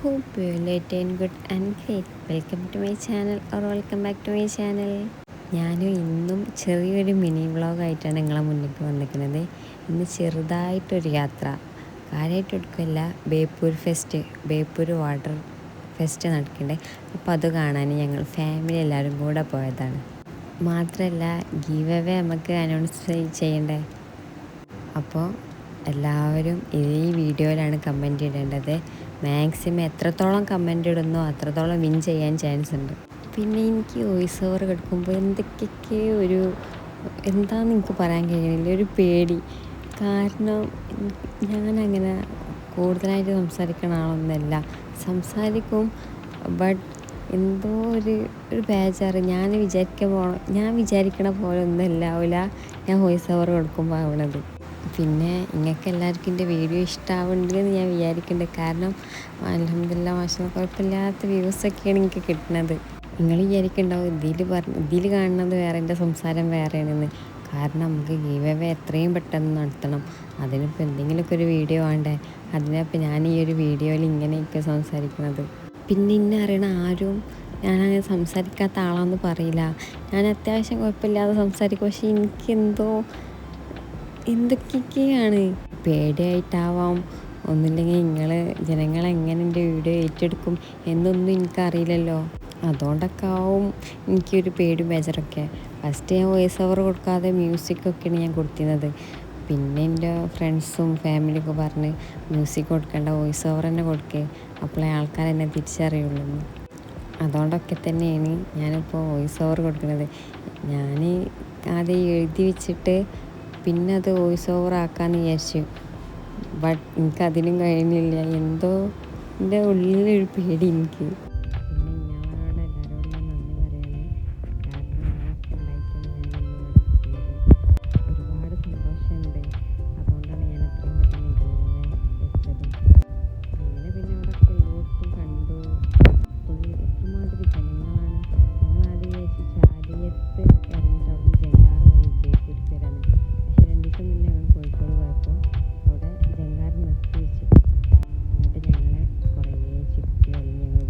hope you will attain good and great. Welcome to my channel or welcome back to my channel. ഞാനും ഇന്നും ചെറിയൊരു mini വ്ളോഗായിട്ടാണ് നിങ്ങളെ മുന്നിലേക്ക് വന്നിരിക്കുന്നത്. ഇന്ന് ചെറുതായിട്ടൊരു യാത്ര, കാര്യമായിട്ട് എടുക്കില്ല. ബേപ്പൂർ വാട്ടർ ഫെസ്റ്റ് നടക്കുന്നുണ്ട്. അപ്പോൾ അത് കാണാൻ ഞങ്ങൾ ഫാമിലി എല്ലാവരും കൂടെ പോയതാണ്. മാത്രമല്ല ഗീവ് അവേ നമുക്ക് അനൗൺസ് ചെയ്യണ്ടേ. അപ്പോൾ എല്ലാവരും ഈ വീഡിയോയിലാണ് കമൻറ്റ് ഇടേണ്ടത്. മാക്സിമം എത്രത്തോളം കമൻറ്റ് ഇടുന്നോ അത്രത്തോളം വിൻ ചെയ്യാൻ ചാൻസ് ഉണ്ട്. പിന്നെ എനിക്ക് വോയിസ് ഓവർ കേൾക്കുമ്പോൾ എന്തൊക്കെ എന്താണെന്ന് എനിക്ക് പറയാൻ കഴിയുന്നില്ല, ഒരു പേടി. കാരണം ഞാനങ്ങനെ കൂടുതലായിട്ട് സംസാരിക്കുന്ന ആളൊന്നുമല്ല. സംസാരിക്കും, ബട്ട് എന്തോ ഒരു ബേജാറ്. ഞാൻ വിചാരിക്കണ പോലെ ഒന്നും ഉണ്ടാവില്ല ഞാൻ വോയിസ് ഓവർ കൊടുക്കുമ്പോൾ ആവണത്. പിന്നെ നിങ്ങൾക്ക് എല്ലാവർക്കും എൻ്റെ വീഡിയോ ഇഷ്ടമാവുന്നുണ്ടെന്ന് ഞാൻ വിചാരിക്കുന്നുണ്ട്. കാരണം അൽഹംദുലില്ലാ മാഷാഅല്ലാഹ് കുഴപ്പമില്ലാത്ത വ്യൂസൊക്കെയാണ് എനിക്ക് കിട്ടുന്നത്. നിങ്ങൾ വിചാരിക്കുന്നുണ്ടാവും ഇതിൽ കാണുന്നത് വേറെ, എൻ്റെ സംസാരം വേറെയാണെന്ന്. കാരണം നമുക്ക് ഗീവ് അവേ എത്രയും പെട്ടെന്ന് നടത്തണം. അതിനിപ്പോൾ എന്തെങ്കിലുമൊക്കെ ഒരു വീഡിയോ വേണ്ടേ. അതിനപ്പോൾ ഞാൻ ഈ ഒരു വീഡിയോയിൽ ഇങ്ങനെയൊക്കെ സംസാരിക്കുന്നത്. പിന്നെ എന്നെ അറിയണ ആരും ഞാനങ്ങനെ സംസാരിക്കാത്ത ആളാണെന്ന് പറയില്ല. ഞാൻ അത്യാവശ്യം കുഴപ്പമില്ലാതെ സംസാരിക്കും. പക്ഷേ എനിക്കെന്തോ എന്തൊക്കെയാണ് പേടിയായിട്ടാവാം, ഒന്നുമില്ലെങ്കിൽ ജനങ്ങളെങ്ങനെ എൻ്റെ വീഡിയോ ഏറ്റെടുക്കും എന്നൊന്നും എനിക്കറിയില്ലല്ലോ. അതുകൊണ്ടൊക്കെ ആവും എനിക്കൊരു പേടി ബേജറൊക്കെ. ഫസ്റ്റ് ഞാൻ വോയിസ് ഓവർ കൊടുക്കാതെ മ്യൂസിക്കൊക്കെയാണ് ഞാൻ കൊടുത്തിരുന്നത്. പിന്നെ എൻ്റെ ഫ്രണ്ട്സും ഫാമിലിയൊക്കെ പറഞ്ഞ് മ്യൂസിക് കൊടുക്കേണ്ട, വോയിസ് ഓവർ തന്നെ കൊടുക്കുക, അപ്പോഴേ ആൾക്കാർ എന്നെ തിരിച്ചറിയുള്ളൂ. അതുകൊണ്ടൊക്കെ തന്നെയാണ് ഞാനിപ്പോൾ വോയിസ് ഓവർ കൊടുക്കുന്നത്. ഞാൻ ആദ്യം എഴുതി വെച്ചിട്ട് പിന്നെ അത് വോയിസ് ഓവർ ആക്കാമെന്ന് വിചാരിച്ചു. ബട്ട് എനിക്കതിനും കഴിയുന്നില്ല. എന്തോ എൻ്റെ ഉള്ളിലൊരു പേടി എനിക്ക്. പിന്നെ ഇയാളോട് എല്ലാവരോടും ഞാൻ നന്ദി പറയാണ്. കാരണം നിങ്ങളൊക്കെ ഉണ്ടായിട്ടാണ് ഞാൻ ഒരുപാട് സന്തോഷമുണ്ട്. അതുകൊണ്ടാണ് ഞാൻ എത്രയും പെട്ടെന്ന് വെച്ചത്. അങ്ങനെ പിന്നെ അവിടെയൊക്കെ എല്ലായിടത്തും കണ്ടു. എത്രമാതിരി ജനങ്ങളാണ്. ഞങ്ങളാദ്യം വിചാരിച്ചു ചാലിയത്ത് ഇറങ്ങിയിട്ട് അവിടെ നിന്ന് ജങ്കാർ വഴി ബേപ്പൂർക്ക് വരാണ്. പക്ഷേ 2 ദിവസം മുന്നേ ഞങ്ങൾ കോഴിക്കോട് പോയപ്പോൾ അവിടെ ജങ്കാർ നിർത്തി വെച്ചു. എന്നിട്ട് ഞങ്ങളെ കുറേ ചുറ്റി വലിഞ്ഞ് ഞങ്ങൾ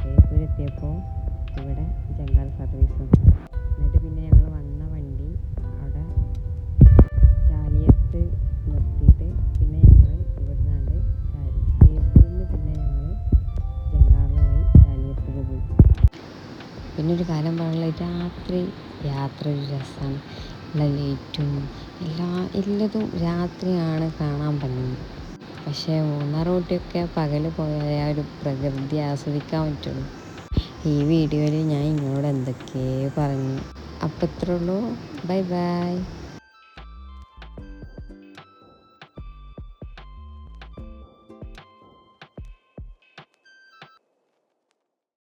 ബേപ്പൂരെത്തിയപ്പോൾ ഇവിടെ ജങ്കാർ സർവീസും. എന്നിട്ട് പിന്നെ ഞങ്ങൾ വന്ന വണ്ടി അവിടെ ചാലിയത്ത് നിർത്തിയിട്ട് പിന്നെ ഞങ്ങൾ ഇവിടുന്നാണ്ട് ബേപ്പൂരിൽ നിന്ന് പിന്നെ ഞങ്ങൾ ജങ്കാറിൽ പോയി ചാലിയത്തേക്ക് പോയി. പിന്നെ ഒരു കാര്യം പറയാനുള്ളത്, രാത്രി യാത്ര ഒരു രസമാണ്. ലൈറ്റും എല്ലാതും രാത്രിയാണ് കാണാൻ ഭംഗി. പക്ഷേ മൂന്നാർ ഊട്ടിയൊക്കെ പകൽ പോയാൽ ആ ഒരു പ്രകൃതി ആസ്വദിക്കാൻ പറ്റുള്ളൂ. ഈ വീഡിയോയിൽ ഞാൻ ഇങ്ങോട്ട് എന്തൊക്കെയോ പറഞ്ഞു. അപ്പോൾ ഇത്രേ ഉള്ളൂ. Bye bye.